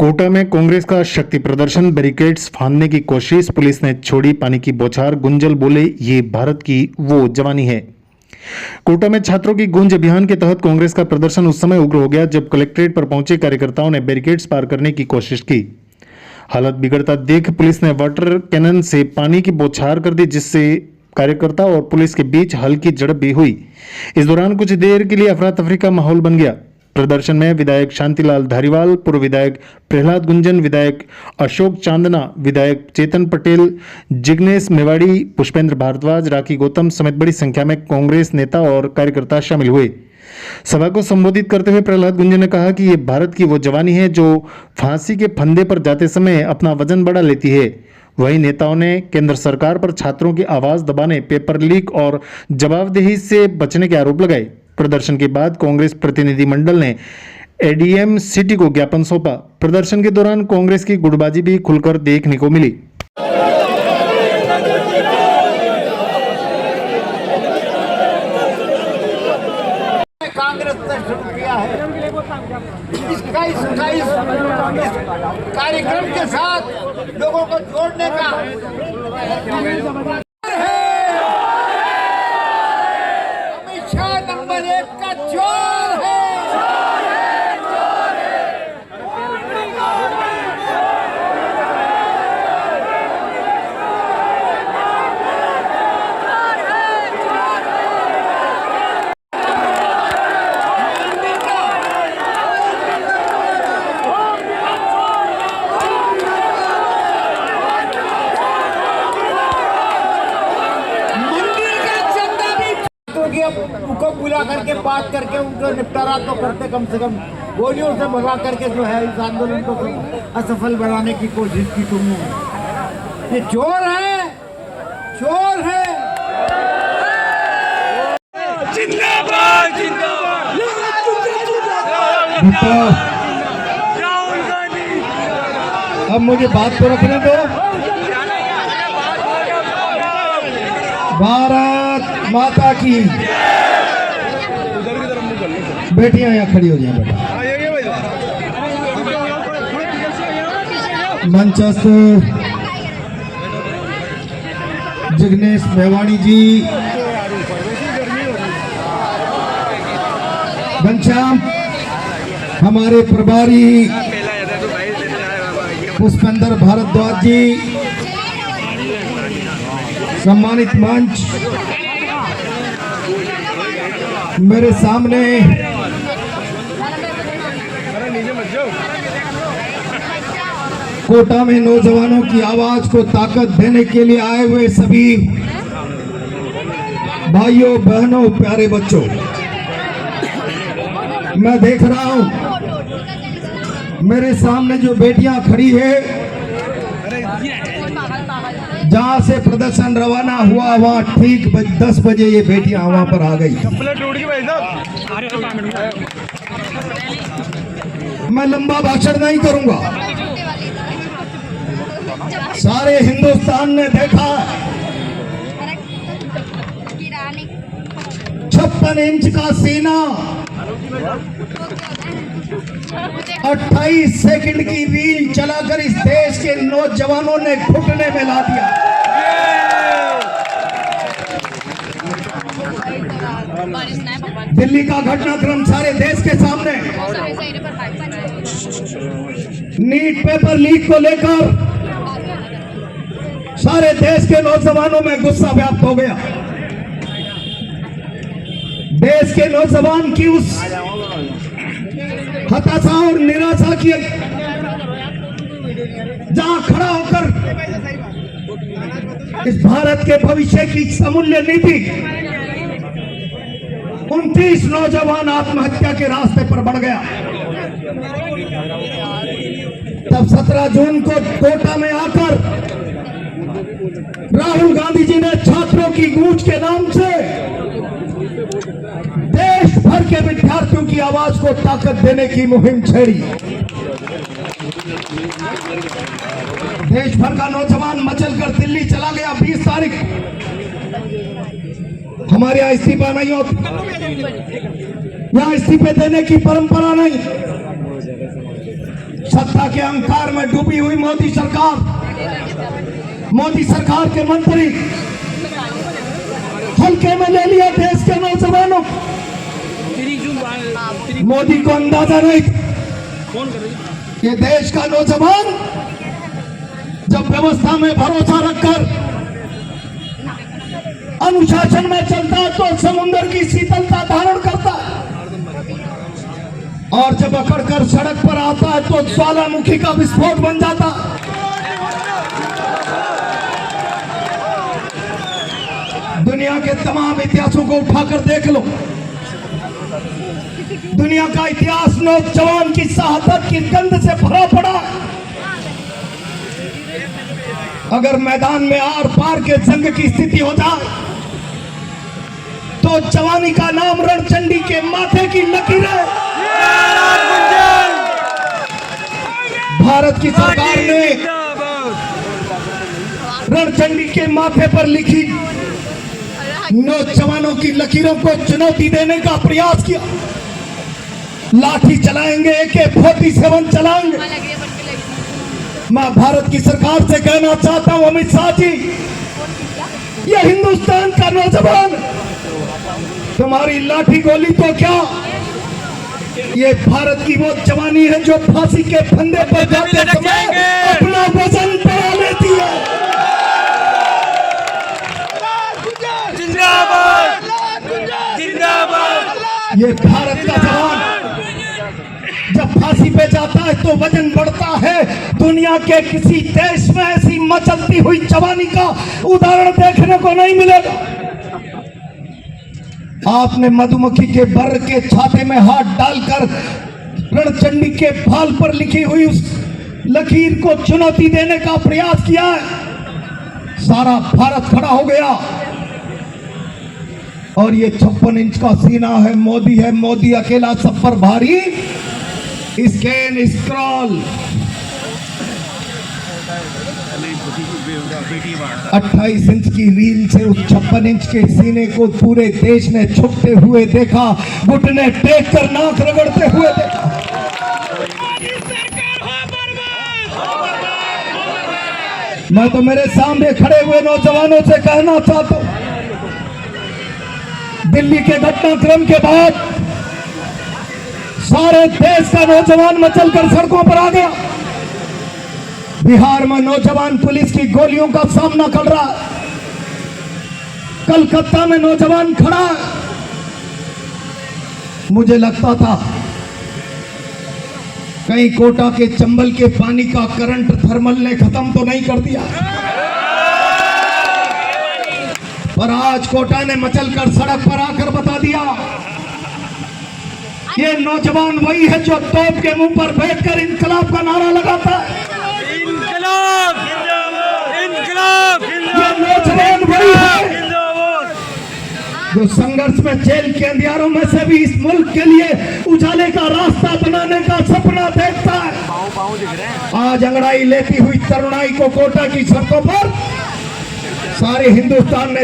कोटा में कांग्रेस का शक्ति प्रदर्शन, बैरिकेड्स फांदने की कोशिश, पुलिस ने छोड़ी पानी की बौछार, गुंजल बोले ये भारत की वो जवानी है। कोटा में छात्रों की गूंज अभियान के तहत कांग्रेस का प्रदर्शन उस समय उग्र हो गया जब कलेक्ट्रेट पर पहुंचे कार्यकर्ताओं ने बैरिकेड्स पार करने की कोशिश की। हालत बिगड़ता देख पुलिस ने वाटर कैनन से पानी की बौछार कर दी, जिससे कार्यकर्ता और पुलिस के बीच हल्की झड़प भी हुई। इस दौरान कुछ देर के लिए अफरा तफरी का माहौल बन गया। प्रदर्शन में विधायक शांतिलाल धारीवाल, पूर्व विधायक प्रहलाद गुंजन, विधायक अशोक चांदना, विधायक चेतन पटेल, जिग्नेश मेवाड़ी, पुष्पेंद्र भारद्वाज, राखी गौतम समेत बड़ी संख्या में कांग्रेस नेता और कार्यकर्ता शामिल हुए। सभा को संबोधित करते हुए प्रहलाद गुंजन ने कहा कि ये भारत की वो जवानी है जो फांसी के फंदे पर जाते समय अपना वजन बढ़ा लेती है। वहीं नेताओं ने केंद्र सरकार पर छात्रों की आवाज दबाने, पेपर लीक और जवाबदेही से बचने के आरोप लगाए। प्रदर्शन के बाद कांग्रेस प्रतिनिधिमंडल ने एडीएम सिटी को ज्ञापन सौंपा। प्रदर्शन के दौरान कांग्रेस की गुटबाजी भी खुलकर देखने को मिली। कांग्रेस ने शुरू किया है इस कार्यक्रम के साथ लोगों को जोड़ने का हमेशा नंबर 1 का चोर है। उनको बुला करके बात करके उनको निपटारा तो करते, कम से कम गोलियों से भगा करके जो है इस आंदोलन को असफल बनाने की कोशिश की तुमने। ये चोर है, चोर है। जिंदाबाद जिंदाबाद। अब मुझे बात तो रखने दो। भारत माता की। बेटियां यहाँ खड़ी हो जाए बेटा। मंचस्थ जिग्नेश मेवाड़ी जी, घनश्याम हमारे प्रभारी पुष्पेंद्र भारद्वाज जी, सम्मानित मंच, मेरे सामने कोटा में नौजवानों की आवाज को ताकत देने के लिए आए हुए सभी भाइयों बहनों प्यारे बच्चों, मैं देख रहा हूं मेरे सामने जो बेटियां खड़ी है, जहां से प्रदर्शन रवाना हुआ वहां ठीक 10 बजे ये बेटियां वहां पर आ गई। मैं लंबा भाषण नहीं करूंगा। सारे हिंदुस्तान ने देखा 56 इंच का सीना, 28 सेकंड की रील चलाकर इस देश के नौजवानों ने घुटने में ला दिया। दिल्ली का घटनाक्रम सारे देश के सामने। नीट पेपर लीक को लेकर सारे देश के नौजवानों में गुस्सा व्याप्त हो गया। देश के नौजवान की उस हताशा और निराशा की जहां खड़ा होकर इस भारत के भविष्य की समूल्य नीति 29 नौजवान आत्महत्या के रास्ते पर बढ़ गया। तब 17 जून को कोटा में आकर राहुल गांधी जी ने छात्रों की गूंज के नाम से देश भर के विद्यार्थियों की आवाज को ताकत देने की मुहिम छेड़ी। देश भर का नौजवान मचलकर दिल्ली चला गया। 20 तारीख हमारे यहाँ इस्तीफा नहीं होता, यहाँ इस्तीफे देने की परंपरा नहीं। सत्ता के अहंकार में डूबी हुई मोदी सरकार के मंत्री हल्के में ले लिया देश के नौजवानों। मोदी को अंदाजा नहीं ये देश का नौजवान जब व्यवस्था में भरोसा रखकर अनुशासन में चलता है तो समुद्र की शीतलता धारण करता है, और जब अकड़कर सड़क पर आता है तो ज्वालामुखी का विस्फोट बन जाता है। दुनिया के तमाम इतिहासों को उठाकर देख लो, दुनिया का इतिहास नौजवान की शहादत की गंध से भरा पड़ा है। अगर मैदान में आर पार के जंग की स्थिति हो जाए तो जवानी का नाम रणचंडी के माथे की लकीर है। भारत की सरकार ने रणचंडी के माथे पर लिखी नौजवानों की लकीरों को चुनौती देने का प्रयास किया। लाठी चलाएंगे, AK-47 चलाएंगे। मैं भारत की सरकार से कहना चाहता हूं, अमित शाह जी, ये हिंदुस्तान का नौजवान तुम्हारी लाठी गोली तो क्या, ये भारत की वो जवानी है जो फांसी के फंदे पर जाते समय अपना वजन बढ़ा लेती है। जिंदाबाद जिंदाबाद। ये भारत का जवान जब फांसी पे जाता है तो वजन बढ़ता है। दुनिया के किसी देश में ऐसी मचलती हुई जवानी का उदाहरण देखने को नहीं मिलेगा। आपने मधुमक्खी के बर के छाते में हाथ डालकर रणचंडी के फाल पर लिखी हुई उस लकीर को चुनौती देने का प्रयास किया है। सारा भारत खड़ा हो गया और ये 56 इंच का सीना है, मोदी अकेला सब पर भारी। स्कैन स्क्रॉल 28 इंच की रील से उस 56 इंच के सीने को पूरे देश ने छुपते हुए देखा, घुटने टेक कर नाक रगड़ते हुए देखा। मैं तो मेरे सामने खड़े हुए नौजवानों से कहना चाहता हूं, दिल्ली के घटनाक्रम के बाद सारे देश का नौजवान मचलकर सड़कों पर आ गया। बिहार में नौजवान पुलिस की गोलियों का सामना कर रहा है। कलकत्ता में नौजवान खड़ा है। मुझे लगता था कहीं कोटा के चंबल के पानी का करंट थर्मल ने खत्म तो नहीं कर दिया, पर आज कोटा ने मचलकर सड़क पर आकर बता दिया, ये नौजवान वही है जो तोप के मुंह पर बैठकर इनकलाब का नारा लगाता है। इनकलाब इनकलाब। ये नौजवान वही है जो संघर्ष में जेल के अंधियारों में से भी इस मुल्क के लिए उजाले का रास्ता बनाने का सपना देखता है। आज अंगड़ाई लेती हुई तरुणाई को कोटा की सड़कों पर सारे हिंदुस्तान ने